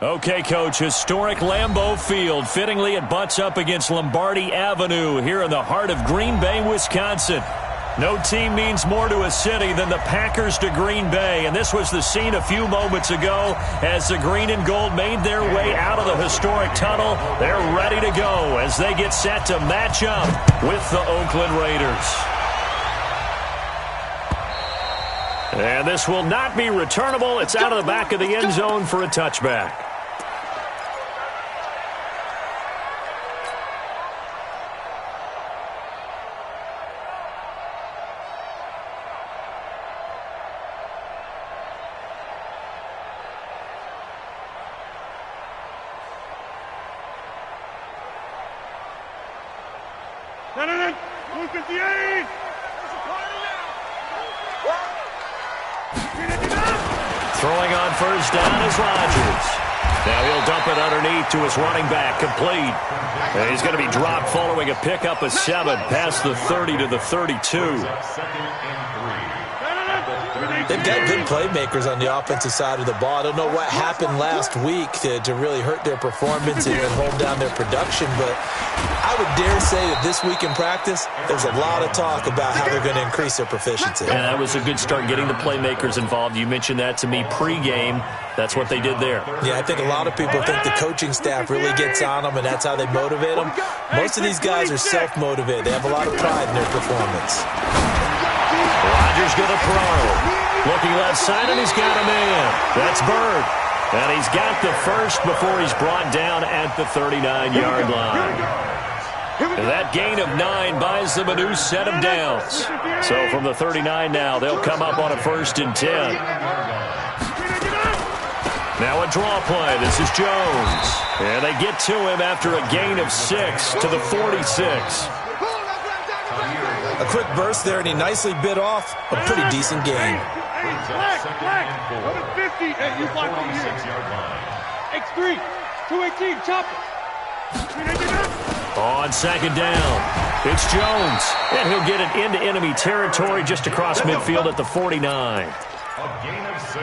Okay, Coach, historic Lambeau Field. Fittingly, it butts up against Lombardi Avenue here in the heart of Green Bay, Wisconsin. No team means more to a city than the Packers to Green Bay, and this was the scene a few moments ago as the green and gold made their way out of the historic tunnel. They're ready to go as they get set to match up with the Oakland Raiders. And this will not be returnable. It's out of the back of the end zone for a touchback. Throwing on first down is Rodgers. Now he'll dump it underneath to his running back, complete. And he's going to be dropped following a pickup of 7 past the 30 to the 32. They've got good playmakers on the offensive side of the ball. I don't know what happened last week to really hurt their performance and hold down their production, but I would dare say that this week in practice, there's a lot of talk about how they're going to increase their proficiency. And that was a good start, getting the playmakers involved. You mentioned that to me pregame. That's what they did there. Yeah, I think a lot of people think the coaching staff really gets on them, and that's how they motivate them. Most of these guys are self-motivated. They have a lot of pride in their performance. Rodgers going to throw. Looking left side, and he's got a man. That's Bird. And he's got the first before he's brought down at the 39-yard line. And that gain of 9 buys them a new set of downs. So from the 39 now, they'll come up on a 1st and 10. Now a draw play. This is Jones. And they get to him after a gain of 6 to the 46. A quick burst there, and he nicely bit off a pretty decent gain. Number 50, and you block from here. X3, 218, chop it. On 2nd down, it's Jones. And he'll get it into enemy territory just across midfield at the 49. A gain of 6.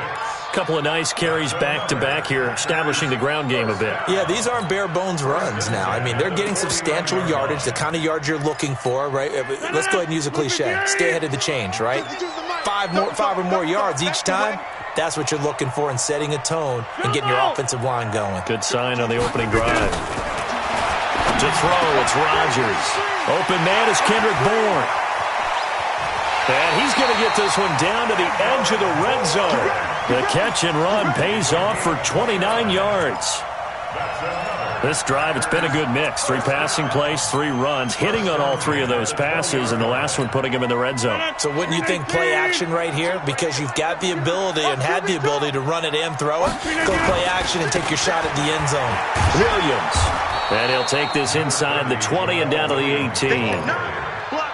Couple of nice carries back-to-back here, establishing the ground game a bit. Yeah, these aren't bare-bones runs now. I mean, they're getting substantial yardage, the kind of yards you're looking for, right? Let's go ahead and use a cliche. Stay ahead of the change, right? 5 or more yards each time. That's what you're looking for in setting a tone and getting your offensive line going. Good sign on the opening drive. To throw, it's Rodgers. Open man is Kendrick Bourne. And he's going to get this one down to the edge of the red zone. The catch and run pays off for 29 yards. This drive, it's been a good mix. 3 passing plays, 3 runs, hitting on all 3 of those passes, and the last one putting him in the red zone. So wouldn't you think play action right here? Because you've got the ability and had the ability to run it and throw it. Go play action and take your shot at the end zone. Williams. And he'll take this inside the 20 and down to the 18.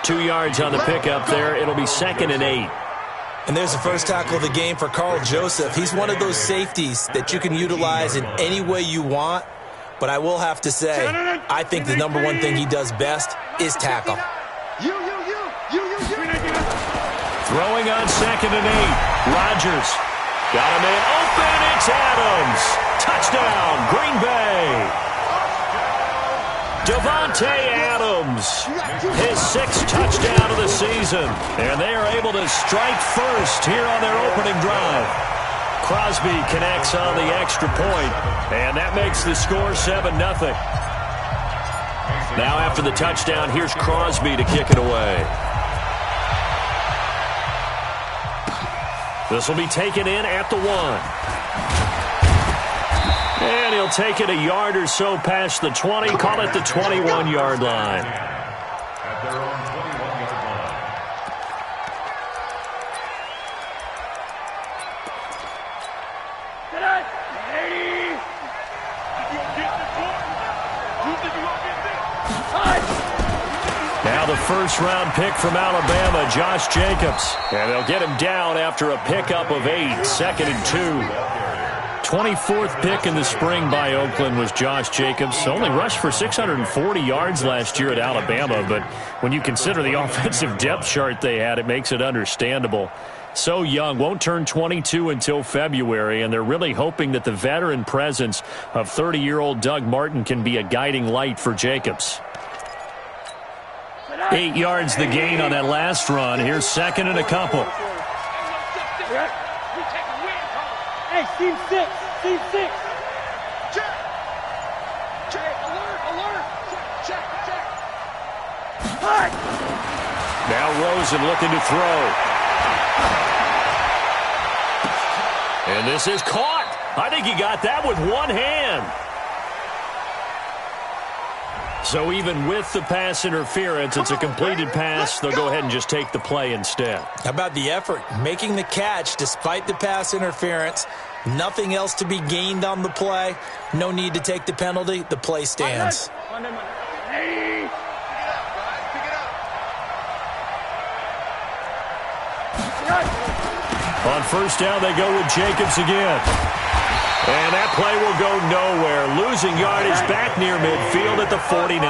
2 yards on the pickup there. It'll be 2nd and 8. And there's the first tackle of the game for Carl Joseph. He's one of those safeties that you can utilize in any way you want. But I will have to say, I think the number one thing he does best is tackle. Throwing on 2nd and 8. Rodgers. Got him in open. It's Adams. Touchdown, Green Bay. Davante Adams, his 6th touchdown of the season. And they are able to strike first here on their opening drive. Crosby connects on the extra point, and that makes the score 7-0. Now after the touchdown, here's Crosby to kick it away. This will be taken in at the 1. And he'll take it a yard or so past the 20, call it the 21-yard line. At their own 21-yard line. Now the first-round pick from Alabama, Josh Jacobs. And they'll get him down after a pickup of 8, 2nd and 2. 24th pick in the spring by Oakland was Josh Jacobs. Only rushed for 640 yards last year at Alabama, but when you consider the offensive depth chart they had, it makes it understandable. So young, won't turn 22 until February, and they're really hoping that the veteran presence of 30-year-old Doug Martin can be a guiding light for Jacobs. 8 yards the gain on that last run. Here's second and a couple. Hey, team six. Team six. Check. Check. Alert. Alert. Check. Check. Check. Now Rosen looking to throw. And this is caught. I think he got that with one hand. So even with the pass interference, it's a completed pass. They'll go ahead and just take the play instead. How about the effort? Making the catch despite the pass interference. Nothing else to be gained on the play. No need to take the penalty. The play stands. On first down, they go with Jacobs again. And that play will go nowhere. Losing yardage back near midfield at the 49.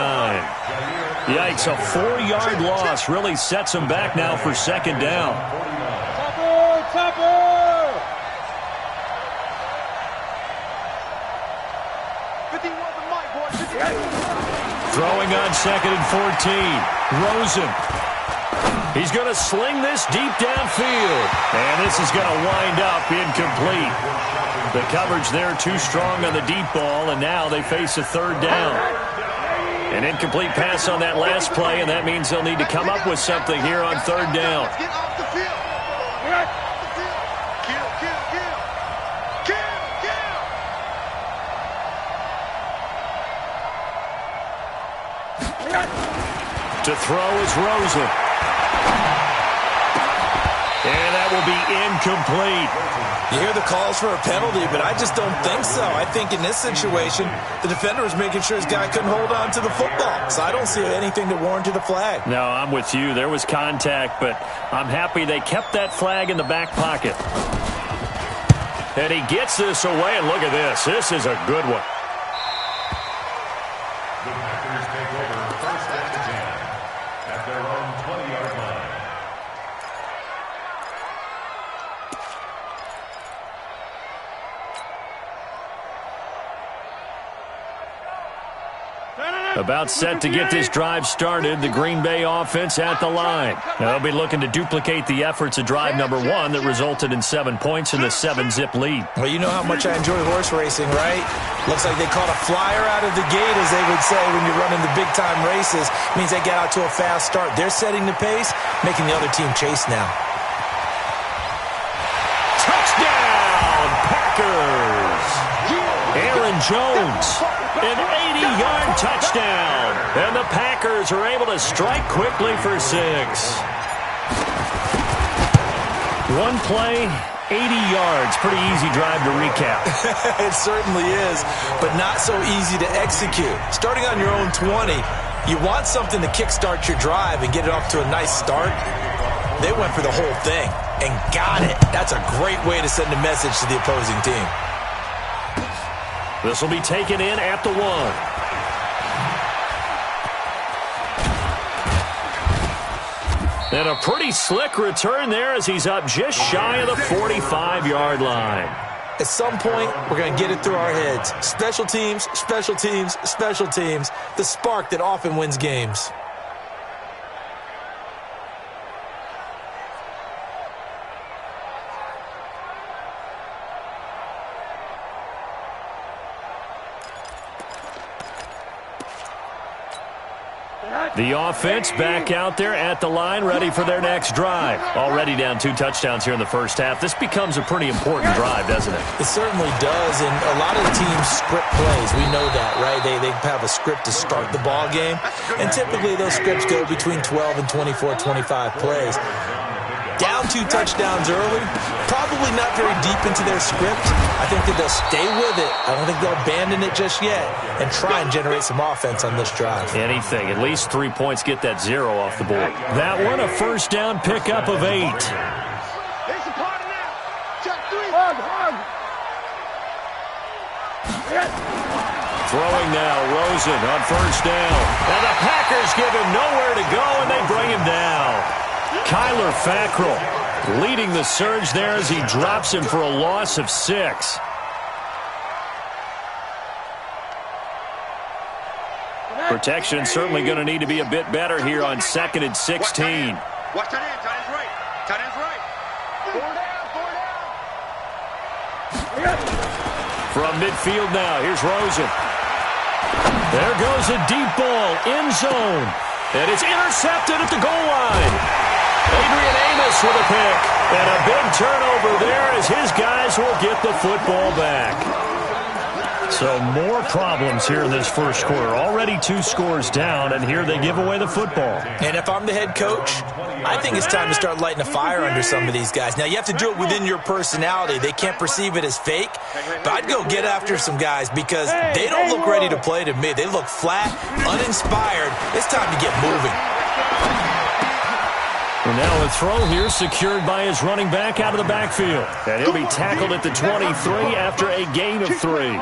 Yikes, a 4-yard loss really sets them back now for second down. Throwing on second and 14. Rosen. He's going to sling this deep downfield. And this is going to wind up incomplete. The coverage there too strong on the deep ball, and now they face a third down. An incomplete pass on that last play, and that means they'll need to come up with something here on third down. To throw is Rosen. And that will be incomplete. You hear the calls for a penalty, but I just don't think so. I think in this situation, the defender was making sure his guy couldn't hold on to the football. So I don't see anything that warranted a flag. No, I'm with you. There was contact, but I'm happy they kept that flag in the back pocket. And he gets this away, and look at this. This is a good one. The Packers take over first and 10 at their own 20-yard line. About set to get this drive started, the Green Bay offense at the line. They'll be looking to duplicate the efforts of drive number 1 that resulted in 7 points in the 7-zip lead. Well, you know how much I enjoy horse racing, right? Looks like they caught a flyer out of the gate, as they would say when you're running the big-time races. Means they get out to a fast start. They're setting the pace, making the other team chase now. Touchdown, Packers! Aaron Jones, an 80-yard touchdown. And the Packers are able to strike quickly for 6. One play, 80 yards. Pretty easy drive to recap. It certainly is, but not so easy to execute. Starting on your own 20, you want something to kickstart your drive and get it off to a nice start. They went for the whole thing and got it. That's a great way to send a message to the opposing team. This will be taken in at the 1. And a pretty slick return there as he's up just shy of the 45-yard line. At some point, we're going to get it through our heads. Special teams, special teams, special teams. The spark that often wins games. The offense back out there at the line, ready for their next drive. Already down 2 touchdowns here in the first half. This becomes a pretty important drive, doesn't it? It certainly does, and a lot of the teams script plays. We know that, right? They have a script to start the ball game, and typically those scripts go between 12 and 24, 25 plays. Down 2 touchdowns early, probably not very deep into their script. I think that they'll stay with it. I don't think they'll abandon it just yet and try and generate some offense on this drive. Anything. At least 3 points, get that 0 off the board. That one, a first down pickup of 8. Throwing now, Rosen on first down. And the Packers give him nowhere to go, and they bring him down. Kyler Fackrell leading the surge there as he drops him for a loss of 6. Protection certainly going to need to be a bit better here on 2nd and 16. Watch tight end. Tight end's right. Tight end's right. 4 down. 4 down. From midfield now, here's Rosen. There goes a deep ball, end zone. And it's intercepted at the goal line. Adrian Amos with a pick. And a big turnover there as his guys will get the football back. So more problems here in this first quarter. Already 2 scores down, and here they give away the football. And if I'm the head coach, I think it's time to start lighting a fire under some of these guys. Now, you have to do it within your personality. They can't perceive it as fake. But I'd go get after some guys because they don't look ready to play to me. They look flat, uninspired. It's time to get moving. And now a throw here secured by his running back out of the backfield. And he'll be tackled at the 23 after a gain of 3.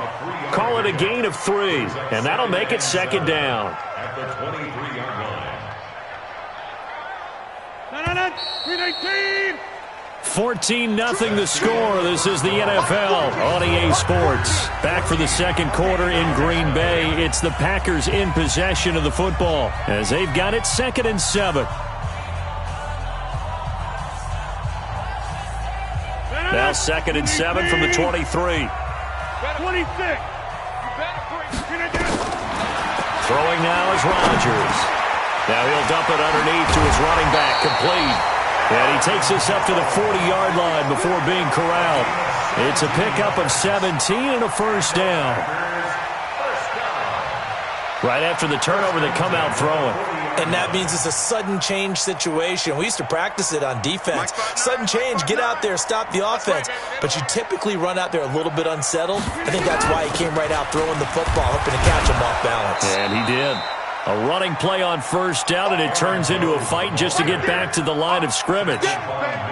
Call it a gain of 3. And that'll make it 2nd down. At the 23-yard line. 14-0 the score. This is the NFL on EA Sports. Back for the second quarter in Green Bay. It's the Packers in possession of the football as they've got it 2nd and 7. Now 2nd and 7 from the 23. 26. Throwing now is Rodgers. Now he'll dump it underneath to his running back, complete. And he takes this up to the 40-yard line before being corralled. It's a pickup of 17 and a first down. Right after the turnover, they come out throwing. And that means it's a sudden change situation. We used to practice it on defense. Sudden change, get out there, stop the offense. But you typically run out there a little bit unsettled. I think that's why he came right out throwing the football, hoping to catch him off balance. And he did. A running play on first down, and it turns into a fight just to get back to the line of scrimmage.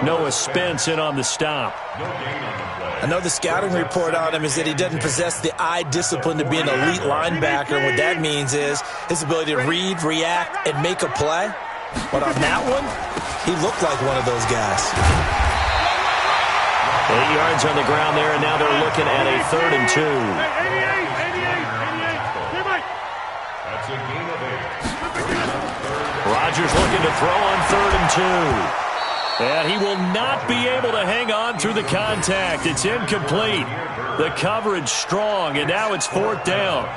Noah Spence in on the stop. I know the scouting report on him is that he doesn't possess the eye discipline to be an elite linebacker. And what that means is his ability to read, react, and make a play. But on that one, he looked like one of those guys. 8 yards on the ground there, and now they're looking at a 3rd and 2. That's a gain of 8. Rodgers looking to throw on 3rd and 2. And he will not be able to hang on through the contact. It's incomplete. The coverage strong, and now it's 4th down.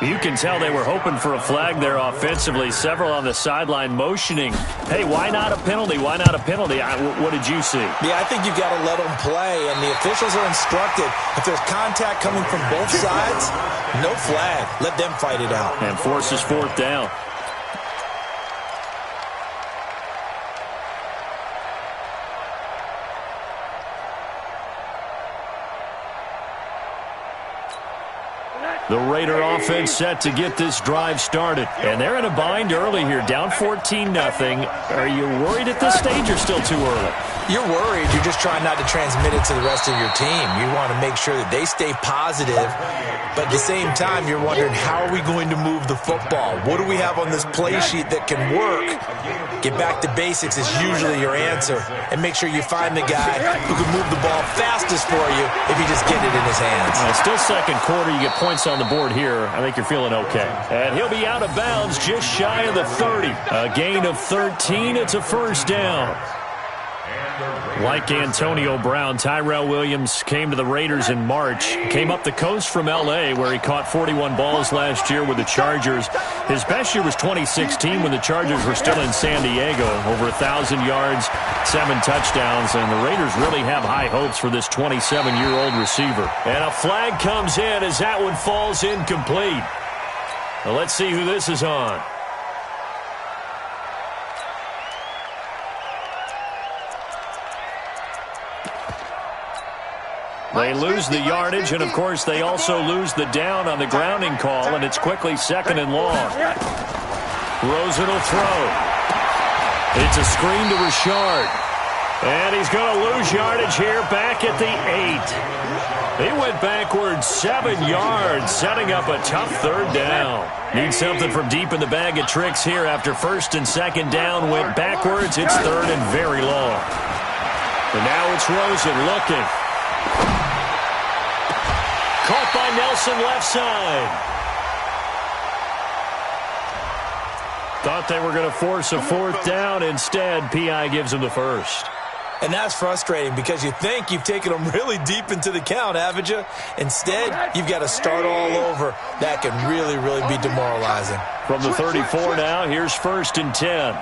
You can tell they were hoping for a flag there offensively. Several on the sideline motioning. Hey, why not a penalty? Why not a penalty? What did you see? Yeah, I think you've got to let them play, and the officials are instructed. If there's contact coming from both sides, no flag. Let them fight it out. And forces 4th down. The Raider offense set to get this drive started. And they're in a bind early here, down 14-0. Are you worried at this stage or still too early? You're worried. You're just trying not to transmit it to the rest of your team. You want to make sure that they stay positive. But at the same time, you're wondering, how are we going to move the football? What do we have on this play sheet that can work? Get back to basics is usually your answer. And make sure you find the guy who can move the ball fastest for you if you just get it in his hands. Still second quarter. You get points on the board here. I think you're feeling okay. And he'll be out of bounds just shy of the 30. A gain of 13. It's a first down. Like Antonio Brown, Tyrell Williams came to the Raiders in March. Came up the coast from L.A., where he caught 41 balls last year with the Chargers. His best year was 2016 when the Chargers were still in San Diego. Over 1,000 yards, 7 touchdowns, and the Raiders really have high hopes for this 27-year-old receiver. And a flag comes in as that one falls incomplete. Now let's see who this is on. They lose the yardage, and, of course, they also lose the down on the grounding call, and it's quickly 2nd and long. Rosen will throw. It's a screen to Richard. And he's going to lose yardage here back at the 8. He went backwards 7 yards, setting up a tough third down. Need something from deep in the bag of tricks here after first and second down went backwards. It's third and very long. And now it's Rosen looking. Caught by Nelson left side. Thought they were going to force a fourth down. Instead, P.I. gives him the first. And that's frustrating because you think you've taken them really deep into the count, haven't you? Instead, you've got to start all over. That can really, really be demoralizing. From the 34 now, here's first and 10.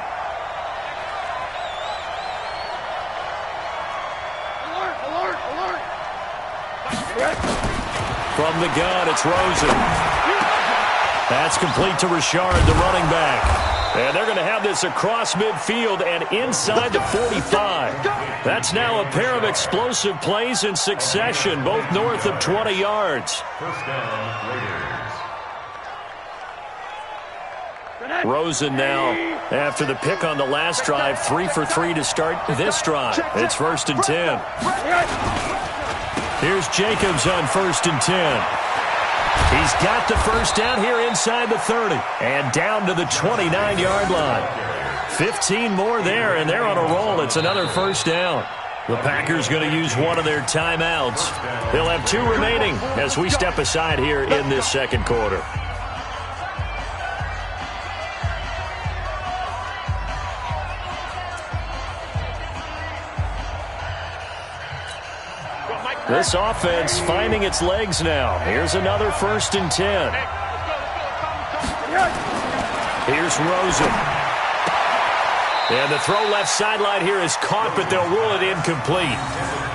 From the gun, it's Rosen. That's complete to Richard, the running back. And they're going to have this across midfield and inside the 45. That's now a pair of explosive plays in succession, both north of 20 yards. First down, Raiders. Rosen now, after the pick on the last drive, 3 for 3 to start this drive. It's first and 10. Here's Jacobs on first and 10. He's got the first down here inside the 30 and down to the 29-yard line. 15 more there, and they're on a roll. It's another first down. The Packers going to use one of their timeouts. They'll have 2 remaining as we step aside here in this second quarter. This offense finding its legs now. Here's another first and 10. Here's Rosen. And the throw left sideline here is caught, but they'll rule it incomplete.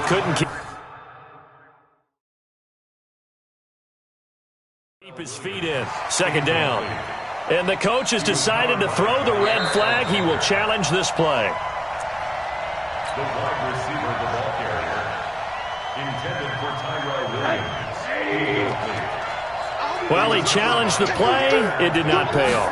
Couldn't keep his feet in. Second down. And the coach has decided to throw the red flag. He will challenge this play. The wide receiver of the ball carrier. Intended for Tyrell Williams. Well, he challenged the play. It did not pay off.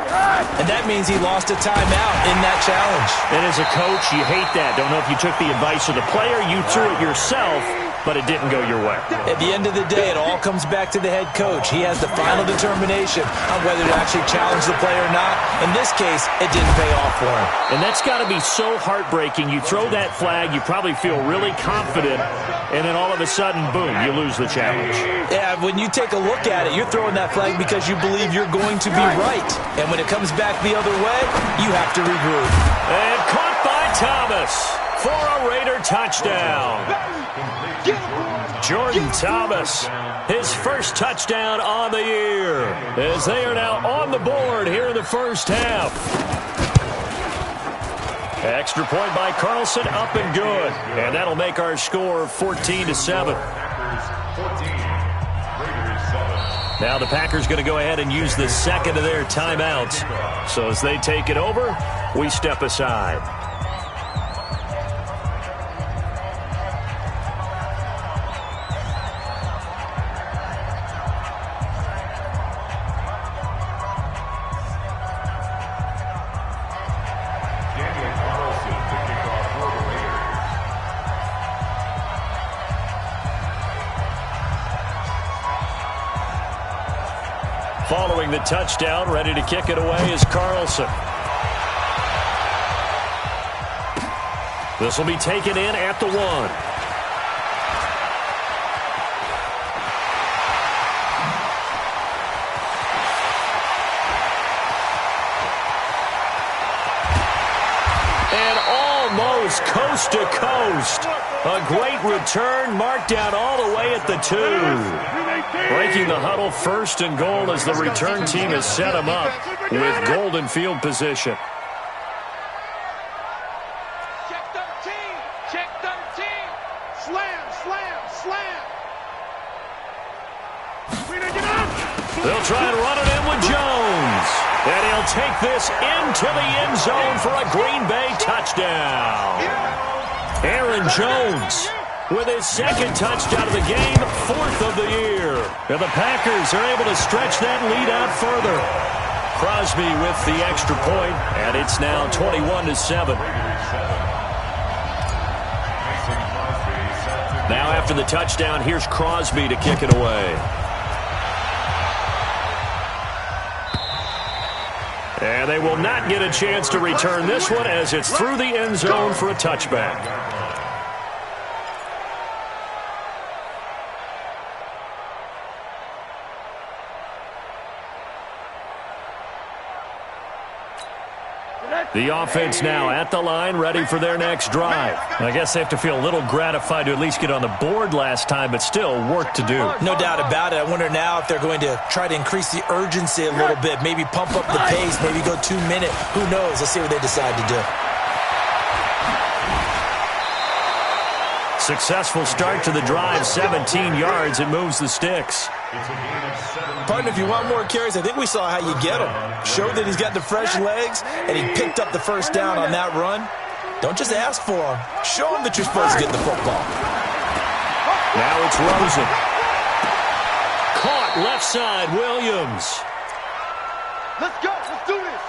And that means he lost a timeout in that challenge. And as a coach, you hate that. Don't know if you took the advice of the player. You threw it yourself, but it didn't go your way. At the end of the day, it all comes back to the head coach. He has the final determination on whether to actually challenge the play or not. In this case, it didn't pay off for him. And that's got to be so heartbreaking. You throw that flag, you probably feel really confident, and then all of a sudden, boom, you lose the challenge. Yeah, when you take a look at it, you're throwing that flag because you believe you're going to be right. And when it comes back the other way, you have to regroup. And caught by Thomas for a Raider touchdown. Jordan Thomas, his first touchdown on the year, as they are now on the board here in the first half. Extra point by Carlson, up and good. And that'll make our score 14-7. Now the Packers going to go ahead and use the second of their timeouts. So as they take it over, we step aside. Following the touchdown, ready to kick it away is Carlson. This will be taken in at the 1. And almost coast to coast. A great return, marked down all the way at the 2. Breaking the huddle, first and goal as the return team has set him up with golden field position. Check 13. Check 13. Slam, slam, slam. They'll try and run it in with Jones. And he'll take this into the end zone for a Green Bay touchdown. Aaron Jones with his second touchdown of the game, 4th of the year. And the Packers are able to stretch that lead out further. Crosby with the extra point, and it's now 21-7. Now after After the touchdown, here's Crosby to kick it away. And they will not get a chance to return this one as it's through the end zone for a touchback. The offense now at the line, ready for their next drive. I guess they have to feel a little gratified to at least get on the board last time, but still work to do. No doubt about it. I wonder now if they're going to try to increase the urgency a little bit, maybe pump up the pace, maybe go 2 minute. Who knows? Let's see what they decide to do. Successful start to the drive, 17 yards. It moves the sticks. Partner, if you want more carries, I think we saw how you get them. Showed that he's got the fresh legs, and he picked up the first down on that run. Don't just ask for them. Show them that you're supposed to get the football. Now it's Rosen. Caught left side, Williams. Let's go. Let's do this.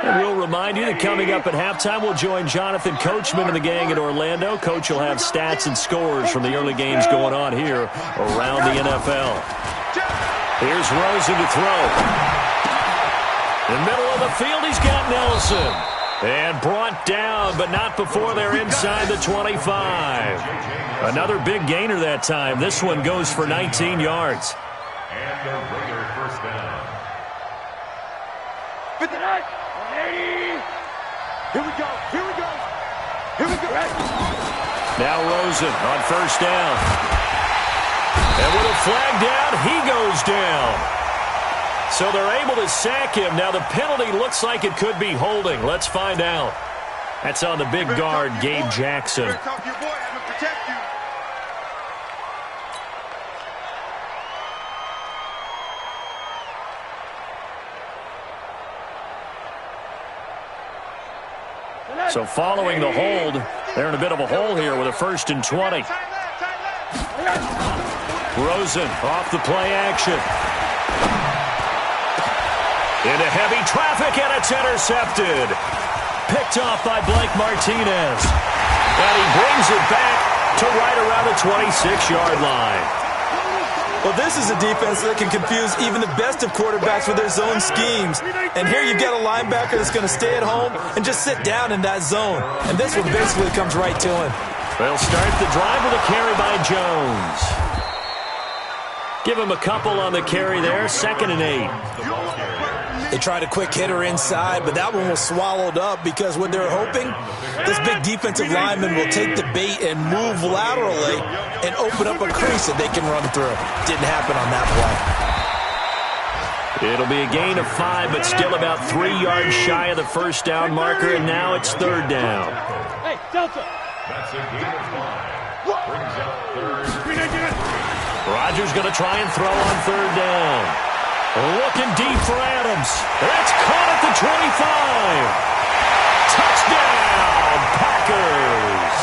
And we'll remind you that coming up at halftime, we'll join Jonathan Coachman and the gang in Orlando. Coach will have stats and scores from the early games going on here around the NFL. Here's Rosen to throw. In the middle of the field, he's got Nelson. And brought down, but not before they're inside the 25. Another big gainer that time. This one goes for 19 yards. And a regular first down. 59. 80. Here we go. Here we go. Here we go. Now Rosen on first down. And with a flag down, he goes down. So they're able to sack him. Now the penalty looks like it could be holding. Let's find out. That's on the big guard, Gabe Jackson. So following the hold, they're in a bit of a hole here with a 1st and 20. Rosen off the play action. Into heavy traffic, and it's intercepted. Picked off by Blake Martinez. And he brings it back to right around the 26-yard line. Well, this is a defense that can confuse even the best of quarterbacks with their zone schemes. And here you've got a linebacker that's going to stay at home and just sit down in that zone. And this one basically comes right to him. They'll start the drive with a carry by Jones. Give him a couple on the carry there, 2nd and 8. They tried a quick hitter inside, but that one was swallowed up because what they're hoping, this big defensive lineman will take the bait and move laterally and open up a crease that they can run through. Didn't happen on that play. It'll be a gain of 5, but still about 3 yards shy of the first down marker, and now it's 3rd down. Hey, Delta. That's a gain of 5. Brings up 3rd. Rodgers going to try and throw on 3rd down. Looking deep for Adams. That's caught at the 25. Touchdown, Packers.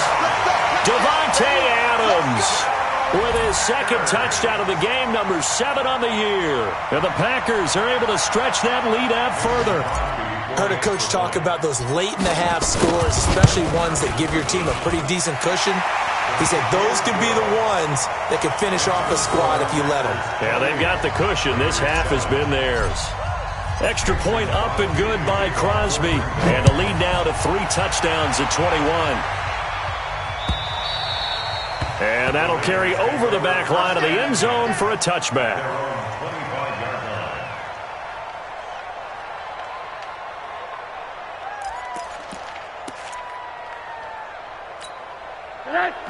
Devontae Adams with his 2nd touchdown of the game, number 7 on the year. And the Packers are able to stretch that lead out further. Heard a coach talk about those late-in-the-half scores, especially ones that give your team a pretty decent cushion. He said those could be the ones that could finish off a squad if you let them. Yeah, they've got the cushion. This half has been theirs. Extra point up and good by Crosby. And the lead now to 3 touchdowns at 21. And that'll carry over the back line of the end zone for a touchback.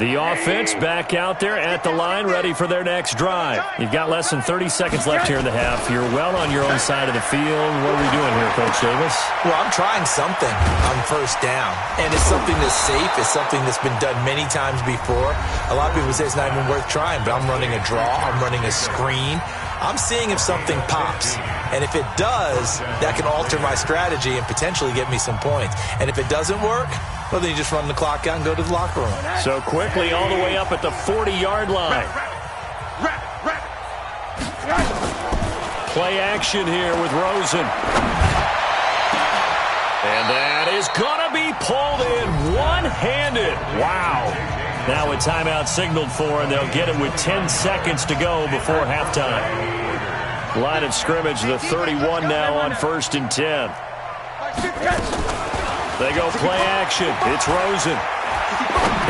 The offense back out there at the line, ready for their next drive. You've got less than 30 seconds left here in the half. You're well on your own side of the field. What are we doing here, Coach Davis? Well, I'm trying something on first down, and it's something that's safe. It's something that's been done many times before. A lot of people say it's not even worth trying, but I'm running a draw. I'm running a screen. I'm seeing if something pops. And if it does, that can alter my strategy and potentially get me some points. And if it doesn't work, well, then you just run the clock out and go to the locker room. So quickly all the way up at the 40-yard line. Play action here with Rosen. And that is going to be pulled in one-handed. Wow. Now a timeout signaled for, and they'll get it with 10 seconds to go before halftime. Line of scrimmage, the 31 now on 1st and 10. They go play action. It's Rosen.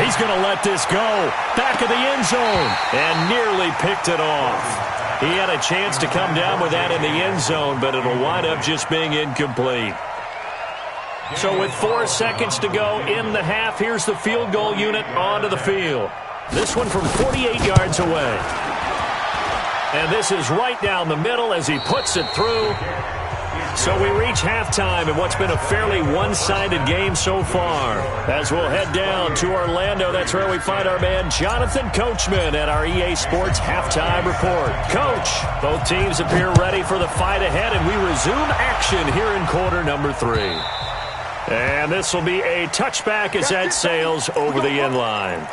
He's going to let this go. Back of the end zone. And nearly picked it off. He had a chance to come down with that in the end zone, but it'll wind up just being incomplete. So with 4 seconds to go in the half, here's the field goal unit onto the field. This one from 48 yards away. And this is right down the middle as he puts it through. So we reach halftime in what's been a fairly one-sided game so far. As we'll head down to Orlando, that's where we find our man Jonathan Coachman at our EA Sports Halftime Report. Coach, both teams appear ready for the fight ahead, and we resume action here in quarter number 3. And this will be a touchback as that sails over the end line.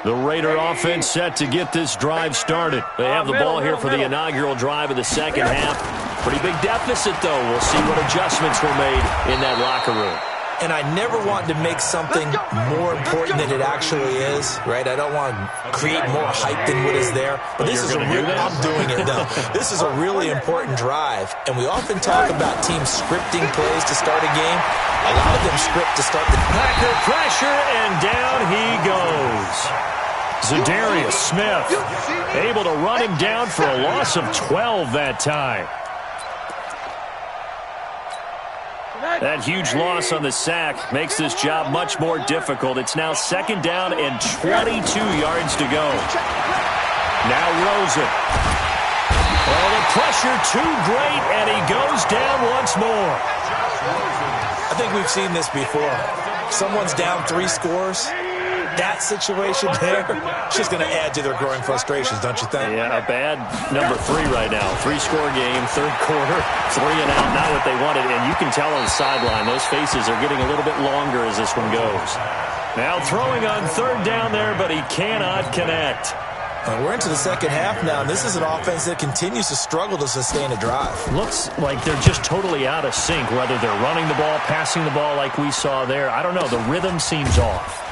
The Raider offense set to get this drive started. They have the ball here for the inaugural drive of the second half. Pretty big deficit, though. We'll see what adjustments were made in that locker room. And I never want to make something more important than it actually is, right? I don't want to create more hype than what is there. But this is I'm doing it, though. This is a really important drive. And we often talk about teams scripting plays to start a game. A lot of them script to start the Packer pressure, and down he goes. Zadarius Smith able to run him down for a loss of 12 that time. That huge loss on the sack makes this job much more difficult. It's now 2nd down and 22 yards to go. Now Rosen. Oh, the pressure too great, and he goes down once more. I think we've seen this before. Someone's down 3 scores. That situation there, just going to add to their growing frustrations, don't you think? Yeah, a bad number 3 right now. 3-score game, 3rd quarter, 3 and out, not what they wanted. And you can tell on the sideline, those faces are getting a little bit longer as this one goes. Now throwing on 3rd down there, but he cannot connect. We're into the second half now, and this is an offense that continues to struggle to sustain a drive. Looks like they're just totally out of sync, whether they're running the ball, passing the ball like we saw there. I don't know. The rhythm seems off.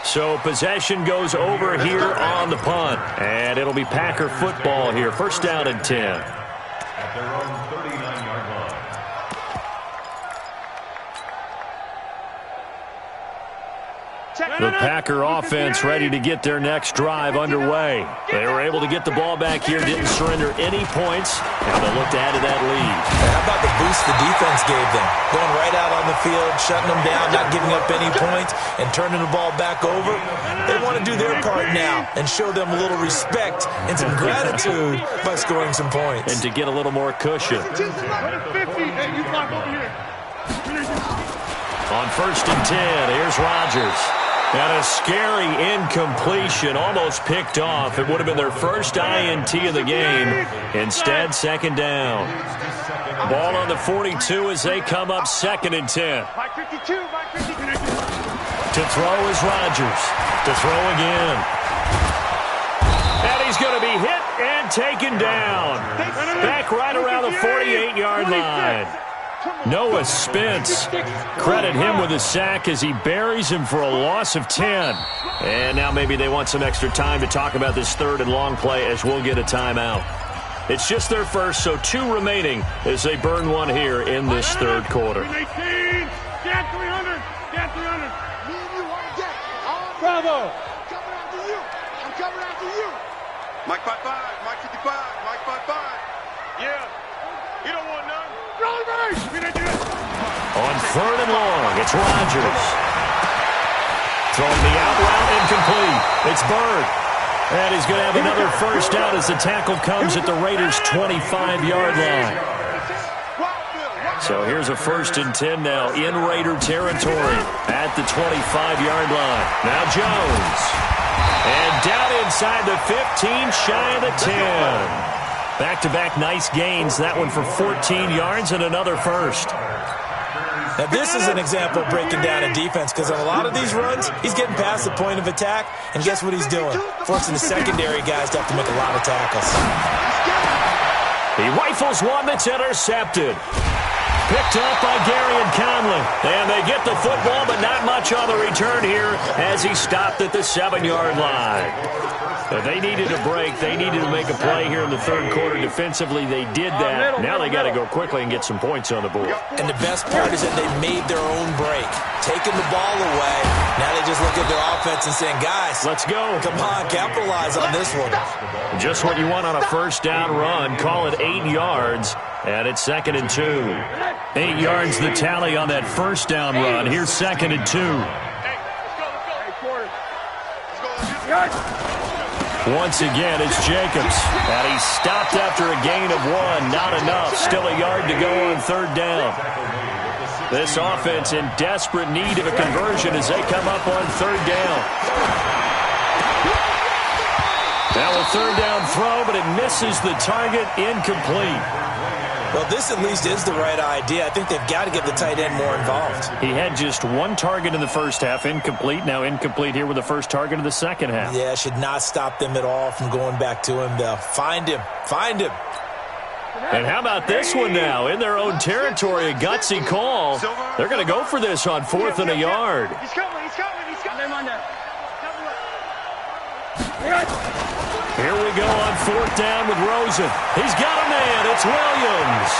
So possession goes over here on the punt. And it'll be Packer football here. 1st down and 10. At their own 39-yard line. The Packer offense ready to get their next drive underway. They were able to get the ball back here, didn't surrender any points, and they'll look to add to that lead. How about the boost the defense gave them? Going right out on the field, shutting them down, not giving up any points, and turning the ball back over. They want to do their part now and show them a little respect and some gratitude by scoring some points. And to get a little more cushion. On 1st and 10, here's Rodgers. And a scary incompletion, almost picked off. It would have been their first INT of the game. Instead, 2nd down. Ball on the 42 as they come up 2nd and 10. To throw is Rodgers. To throw again. And he's going to be hit and taken down. Back right around the 48-yard line. Noah Spence, credit him with a sack as he buries him for a loss of 10. And now maybe they want some extra time to talk about this 3rd and long play as we'll get a timeout. It's just their first, so 2 remaining as they burn one here in this 3rd quarter. Bravo! I'm coming after you. Mike 5-5, Mike 55, Mike 5-5. Yeah. You don't want none. On 3rd and long, it's Rodgers. Throwing the out route incomplete. It's Bird. And he's going to have another 1st down as the tackle comes at the Raiders' 25-yard line. So here's a 1st and 10 now in Raider territory at the 25-yard line. Now Jones. And down inside the 15, shy of the 10. Back-to-back nice gains. That one for 14 yards and another 1st. Now, this is an example of breaking down a defense because on a lot of these runs, he's getting past the point of attack, and guess what he's doing? Forcing the secondary guys to have to make a lot of tackles. He rifles one that's intercepted. Picked up by Gary and Conley. And they get the football, but not much on the return here as he stopped at the 7-yard line. They needed a break. They needed to make a play here in the third quarter. Defensively, they did that. Now they got to go quickly and get some points on the board. And the best part is that they made their own break. Taking the ball away. Now they just look at their offense and saying, guys, let's go. Come on, capitalize on this one. Just what you want on a first down run. Call it 8 yards. And it's 2nd and 2. 8 yards the tally on that first down run. Here's 2nd and 2. Once again, it's Jacobs. And he stopped after a gain of 1. Not enough. Still a yard to go on 3rd down. This offense in desperate need of a conversion as they come up on 3rd down. Now a 3rd down throw, but it misses the target. Incomplete. Well, this at least is the right idea. I think they've got to get the tight end more involved. He had just 1 target in the first half, incomplete. Now incomplete here with the first target of the second half. Yeah, should not stop them at all from going back to him, though. Find him. Find him. And how about this one now? In their own territory, a gutsy call. They're going to go for this on 4th and a yard. He's coming. Here we go on 4th down with Rosen. He's got a man. It's Williams.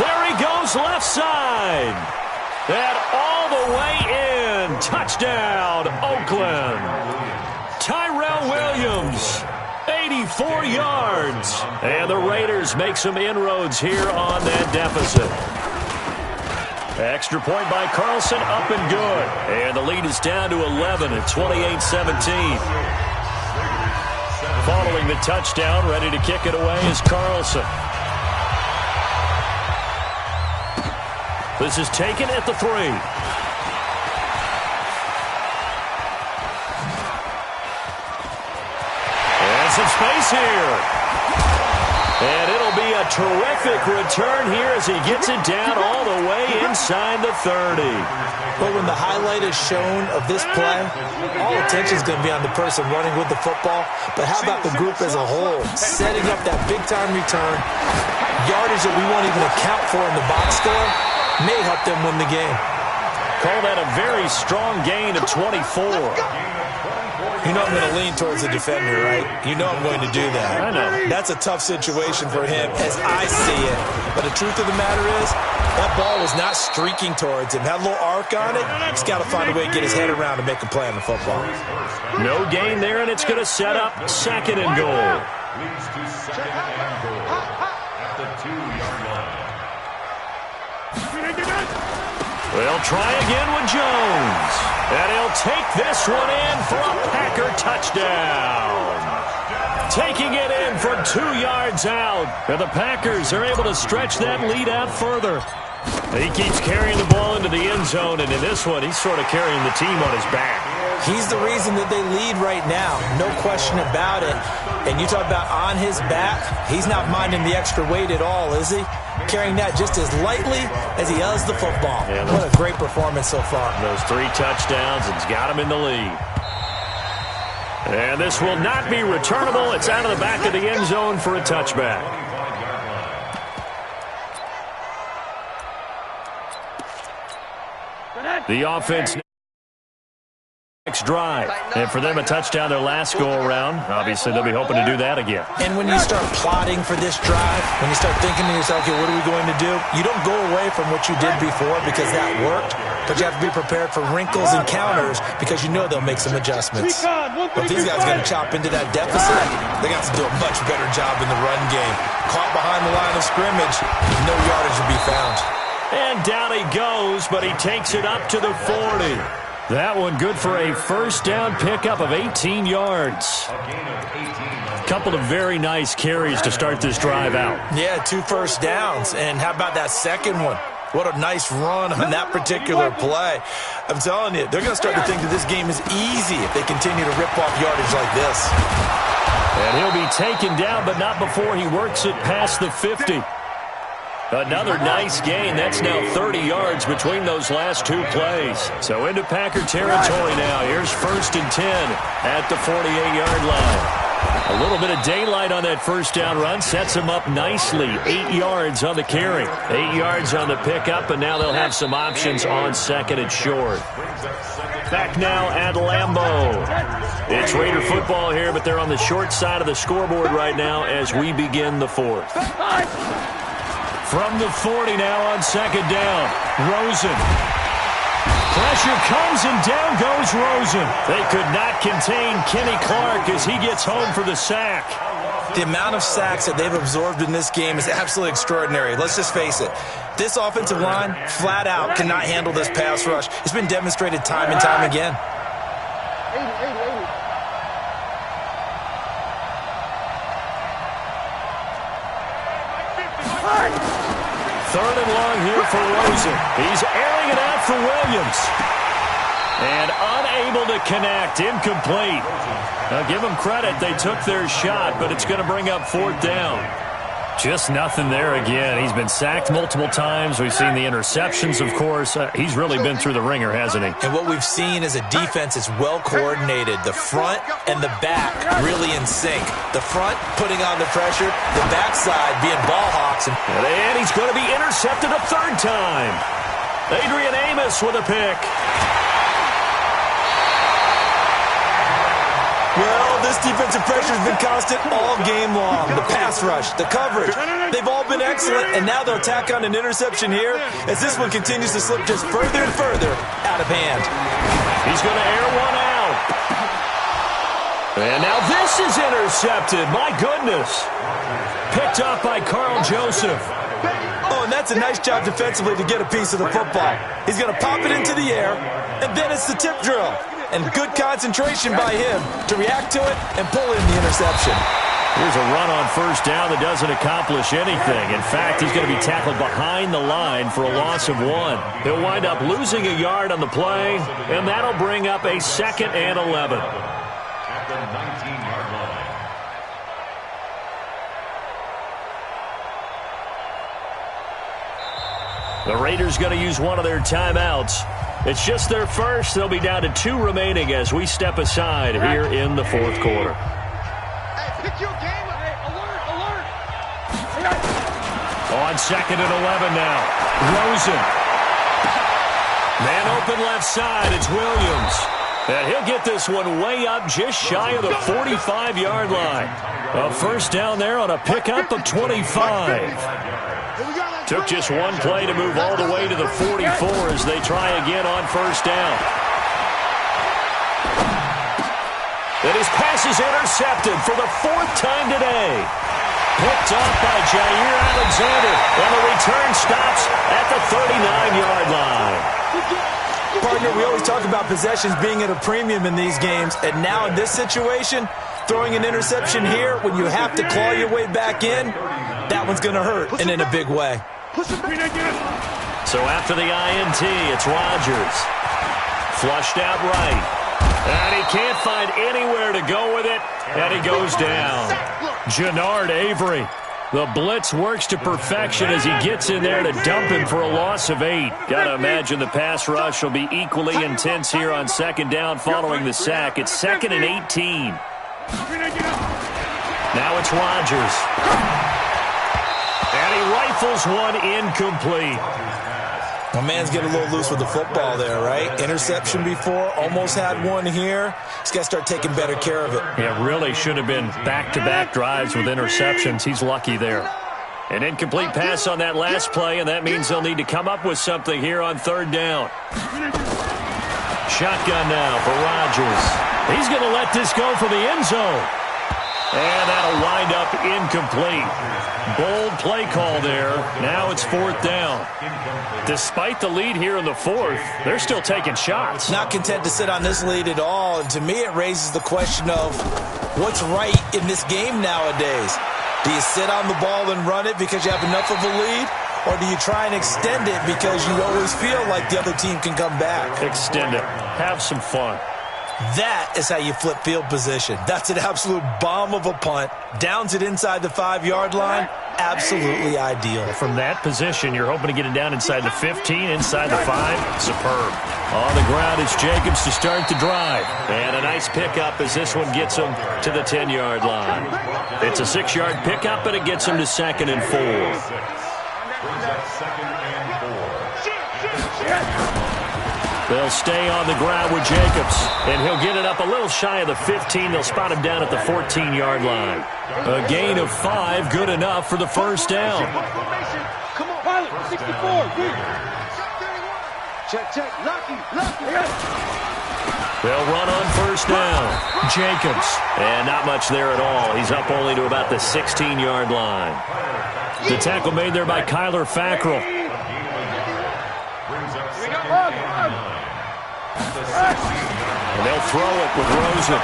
There he goes left side. And all the way in. Touchdown, Oakland. Tyrell Williams. 84 yards. And the Raiders make some inroads here on that deficit. Extra point by Carlson, up and good. And the lead is down to 11 at 28-17. Following the touchdown, ready to kick it away is Carlson. This is taken at the 3. And some space here. And it'll be a terrific return here as he gets it down all the way inside the 30. But when the highlight is shown of this play, all attention is going to be on the person running with the football. But how about the group as a whole? Setting up that big-time return, yardage that we won't even account for in the box score, may help them win the game. Call that a very strong gain of 24. You know I'm going to lean towards the defender, right? You know I'm going to do that. I know. That's a tough situation for him as I see it. But the truth of the matter is, that ball was not streaking towards him. Had a little arc on it. He's got to find a way to get his head around and make a play on the football. No gain there, and it's going to set up 2nd and goal. Leads to 2nd and goal at the 2-yard line. They'll try again with Jones. And he'll take this one in for a Packer touchdown. Taking it in from 2 yards out. And the Packers are able to stretch that lead out further. He keeps carrying the ball into the end zone, and in this one, he's sort of carrying the team on his back. He's the reason that they lead right now. No question about it. And you talk about on his back, he's not minding the extra weight at all, is he? Carrying that just as lightly as he does the football. Yeah, what a great performance so far. Those 3 touchdowns, it's got him in the lead. And this will not be returnable. It's out of the back of the end zone for a touchback. The offense next drive. And for them, a touchdown their last go-around. Obviously, they'll be hoping to do that again. And when you start plotting for this drive, when you start thinking to yourself, okay, what are we going to do? You don't go away from what you did before because that worked, but you have to be prepared for wrinkles and counters because you know they'll make some adjustments. But if these guys are going to chop into that deficit, they got to do a much better job in the run game. Caught behind the line of scrimmage, no yardage to be found. And down he goes, but he takes it up to the 40. That one good for a first down pickup of 18 yards. A couple of very nice carries to start this drive out. Yeah, 2 first downs. And how about that second one? What a nice run on that particular play. I'm telling you, they're going to start to think that this game is easy if they continue to rip off yardage like this. And he'll be taken down, but not before he works it past the 50. Another nice gain. That's now 30 yards between those last two plays. So into Packer territory now. Here's 1st and 10 at the 48-yard line. A little bit of daylight on that first down run sets him up nicely. 8 yards on the carry. 8 yards on the pickup, and now they'll have some options on 2nd and short. Back now at Lambeau. It's Raider football here, but they're on the short side of the scoreboard right now as we begin the 4th. From the 40 now on 2nd down. Rosen. Pressure comes and down goes Rosen. They could not contain Kenny Clark as he gets home for the sack. The amount of sacks that they've absorbed in this game is absolutely extraordinary. Let's just face it. This offensive line, flat out, cannot handle this pass rush. It's been demonstrated time and time again. 3rd and long here for Rosen. He's airing it out for Williams. And unable to connect. Incomplete. Now give them credit. They took their shot, but it's going to bring up 4th down. Just nothing there again. He's been sacked multiple times. We've seen the interceptions, of course. He's really been through the ringer, hasn't he? And what we've seen is a defense that's well coordinated. The front and the back really in sync. The front putting on the pressure, the backside being ball hawks. And he's going to be intercepted a 3rd time. Adrian Amos with a pick. Well, this defensive pressure has been constant all game long. The pass rush, the coverage, they've all been excellent, and now they'll tack on an interception here as this one continues to slip just further and further out of hand. He's going to air one out. And now this is intercepted. My goodness. Picked up by Carl Joseph. Oh, and that's a nice job defensively to get a piece of the football. He's going to pop it into the air, and then it's the tip drill. And good concentration by him to react to it and pull in the interception. Here's a run on 1st down that doesn't accomplish anything. In fact, he's going to be tackled behind the line for a loss of 1. He'll wind up losing a yard on the play, and that'll bring up a 2nd and 11. At the 19-yard line. The Raiders going to use one of their timeouts. It's just their first. They'll be down to 2 remaining as we step aside here in the 4th quarter. Hey, pick your game up. Hey, alert. On 2nd and 11 now. Rosen. Man open left side. It's Williams. And he'll get this one way up just shy of the 45-yard line. A 1st down there on a pickup of 25. Took just one play to move all the way to the 44 as they try again on 1st down. And his pass is intercepted for the 4th time today. Picked off by Jair Alexander, and the return stops at the 39-yard line. Partner, we always talk about possessions being at a premium in these games, and now in this situation, throwing an interception here when you have to claw your way back in, that one's going to hurt, and in a big way. So after the INT, it's Rodgers. Flushed out right. And he can't find anywhere to go with it, and he goes down. Jannard Avery. The blitz works to perfection as he gets in there to dump him for a loss of 8. Got to imagine the pass rush will be equally intense here on 2nd down following the sack. It's 2nd and 18. Now it's Rodgers. And he rifles one incomplete. My man's getting a little loose with the football there, right? Interception before, almost had one here. He's got to start taking better care of it. Yeah, really should have been back-to-back drives with interceptions. He's lucky there. An incomplete pass on that last play, and that means they'll need to come up with something here on 3rd down. Shotgun now for Rodgers. He's going to let this go for the end zone. And that'll wind up incomplete. Bold play call there. Now it's 4th down. Despite the lead here in the 4th, they're still taking shots. Not content to sit on this lead at all. And to me, it raises the question of what's right in this game nowadays. Do you sit on the ball and run it because you have enough of a lead? Or do you try and extend it because you always feel like the other team can come back? Extend it. Have some fun. That is how you flip field position. That's an absolute bomb of a punt. Downs it inside the 5-yard line. Absolutely ideal. From that position, you're hoping to get it down inside the 15, inside the 5. Superb. On the ground, it's Jacobs to start the drive. And a nice pickup as this one gets him to the 10-yard line. It's a 6-yard pickup, and it gets him to 2nd and 4. They'll stay on the ground with Jacobs, and he'll get it up a little shy of the 15. They'll spot him down at the 14-yard line. A gain of 5, good enough for the first down. Come on, pilot, 64, check, lucky. They'll run on first down. Jacobs, and not much there at all. He's up only to about the 16-yard line. The tackle made there by Kyler Fackrell. And they'll throw it with Rosen.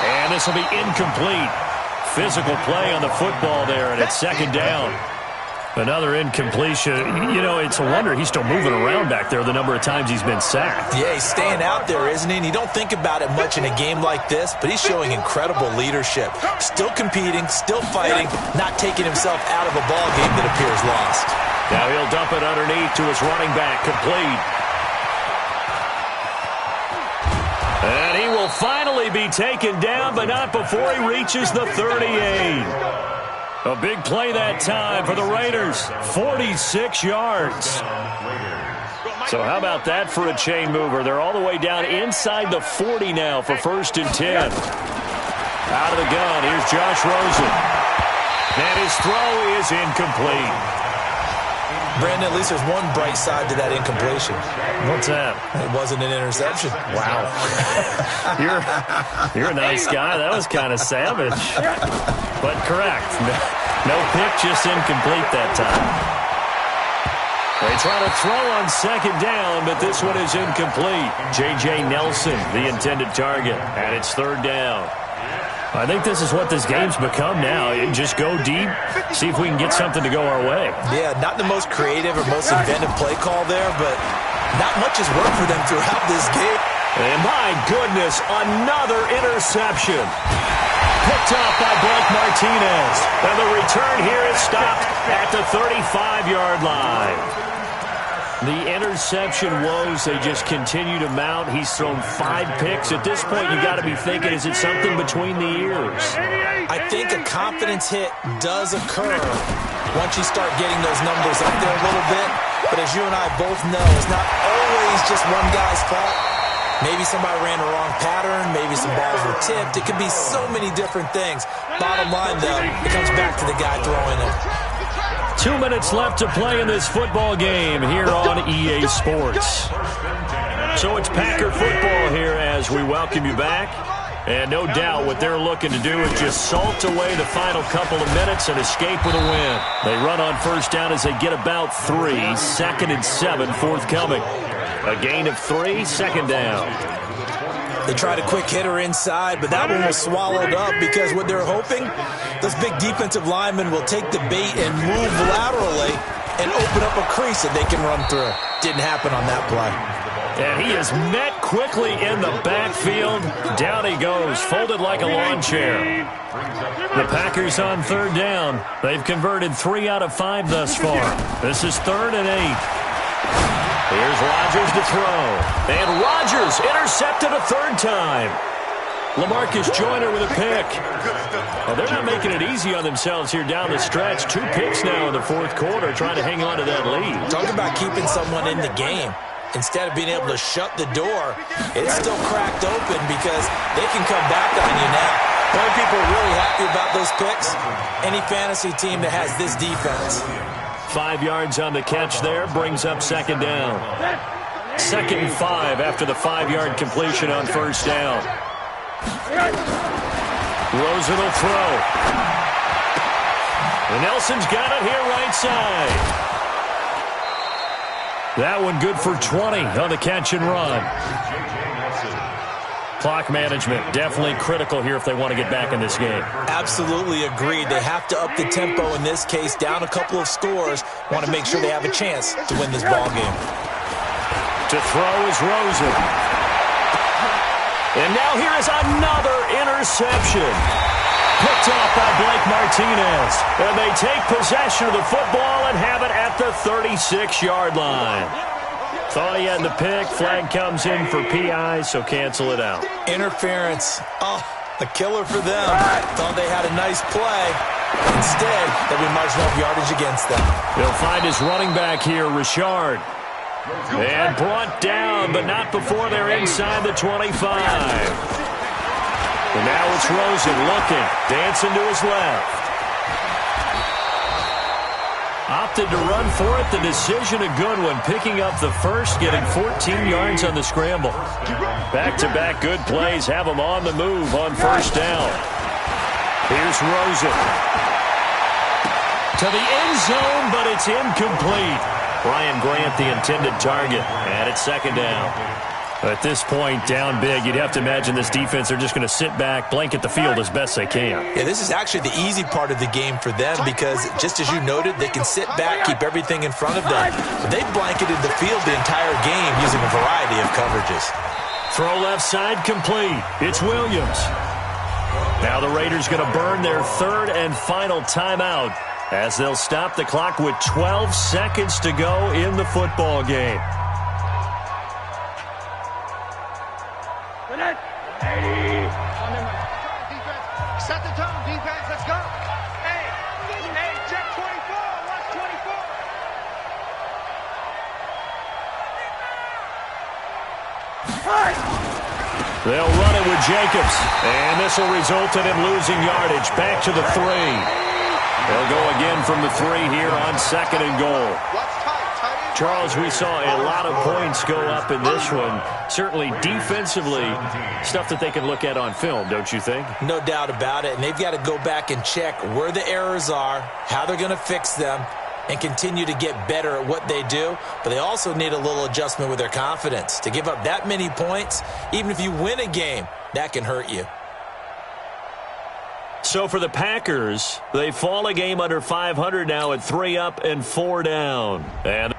And this will be incomplete. Physical play on the football there, and it's 2nd down. Another incompletion. You know, it's a wonder he's still moving around back there the number of times he's been sacked. Yeah, he's staying out there, isn't he? And you don't think about it much in a game like this, but he's showing incredible leadership. Still competing, still fighting, not taking himself out of a ball game that appears lost. Now he'll dump it underneath to his running back, complete. And he will finally be taken down, but not before he reaches the 38. A big play that time for the Raiders. 46 yards. So how about that for a chain mover? They're all the way down inside the 40 now for 1st and 10. Out of the gun, here's Josh Rosen. And his throw is incomplete. Brandon, at least there's one bright side to that incompletion. What's that? It wasn't an interception. Wow. You're a nice guy. That was kind of savage. But correct. No pick, just incomplete that time. They try to throw on 2nd down, but this one is incomplete. J.J. Nelson, the intended target, and it's 3rd down. I think this is what this game's become now. Just go deep, see if we can get something to go our way. Yeah, not the most creative or most inventive play call there, but not much has worked for them throughout this game. And my goodness, another interception. Picked up by Blake Martinez. And the return here is stopped at the 35-yard line. The interception woes, they just continue to mount. He's thrown 5 picks. At this point, you got to be thinking, is it something between the ears? I think a confidence hit does occur once you start getting those numbers up there a little bit. But as you and I both know, it's not always just one guy's fault. Maybe somebody ran the wrong pattern. Maybe some balls were tipped. It could be so many different things. Bottom line, though, it comes back to the guy throwing it. 2 minutes left to play in this football game here on EA Sports. So it's Packer football here as we welcome you back. And no doubt what they're looking to do is just salt away the final couple of minutes and escape with a win. They run on first down as they get about 3. 2nd and 7 forthcoming. A gain of 3, 2nd down. They tried a quick hitter inside, but that one was swallowed up because what they're hoping, those big defensive linemen will take the bait and move laterally and open up a crease that they can run through. Didn't happen on that play. And he is met quickly in the backfield. Down he goes, folded like a lawn chair. The Packers on 3rd down. They've converted 3 out of 5 thus far. This is 3rd and 8. Here's Rodgers to throw. And Rodgers intercepted a 3rd time. LaMarcus Joyner with a pick. Well, they're not making it easy on themselves here down the stretch. 2 picks now in the 4th quarter, trying to hang on to that lead. Talk about keeping someone in the game. Instead of being able to shut the door, it's still cracked open because they can come back on you now. The only people really happy about those picks, any fantasy team that has this defense. 5 yards on the catch there, brings up 2nd down. 2nd and 5 after the 5-yard completion on first down. Rosen will throw. And Nelson's got it here right side. That one good for 20 on the catch and run. Clock management, definitely critical here if they want to get back in this game. Absolutely agreed. They have to up the tempo in this case, down a couple of scores. Want to make sure they have a chance to win this ball game. To throw is Rosen. And now here is another interception. Picked off by Blake Martinez. And they take possession of the football and have it at the 36-yard line. Thought he had the pick. Flag comes in for PI, so cancel it out. Interference. Oh, a killer for them. Thought they had a nice play. Instead, they'll be marching off yardage against them. He'll find his running back here, Richard. And brought down, but not before they're inside the 25. And now it's Rosen looking, dancing to his left. Opted to run for it. The decision a good one. Picking up the first, getting 14 yards on the scramble. Back-to-back good plays have them on the move on first down. Here's Rosen. To the end zone, but it's incomplete. Brian Grant, the intended target, and it's second down. At this point, down big, you'd have to imagine this defense, they're just going to sit back, blanket the field as best they can. Yeah, this is actually the easy part of the game for them because, just as you noted, they can sit back, keep everything in front of them. They've blanketed the field the entire game using a variety of coverages. Throw left side complete. It's Williams. Now the Raiders going to burn their third and final timeout as they'll stop the clock with 12 seconds to go in the football game. Set the tone, defense. Let's go. Hey, check 24. Watch 24. They'll run it with Jacobs. And this will result in him losing yardage. Back to the 3. They'll go again from the 3 here on second and goal. Charles, we saw a lot of points go up in this one. Certainly defensively, stuff that they can look at on film, don't you think? No doubt about it. And they've got to go back and check where the errors are, how they're going to fix them, and continue to get better at what they do. But they also need a little adjustment with their confidence. To give up that many points, even if you win a game, that can hurt you. So for the Packers, they fall a game under 500 now at 3 up and 4 down. And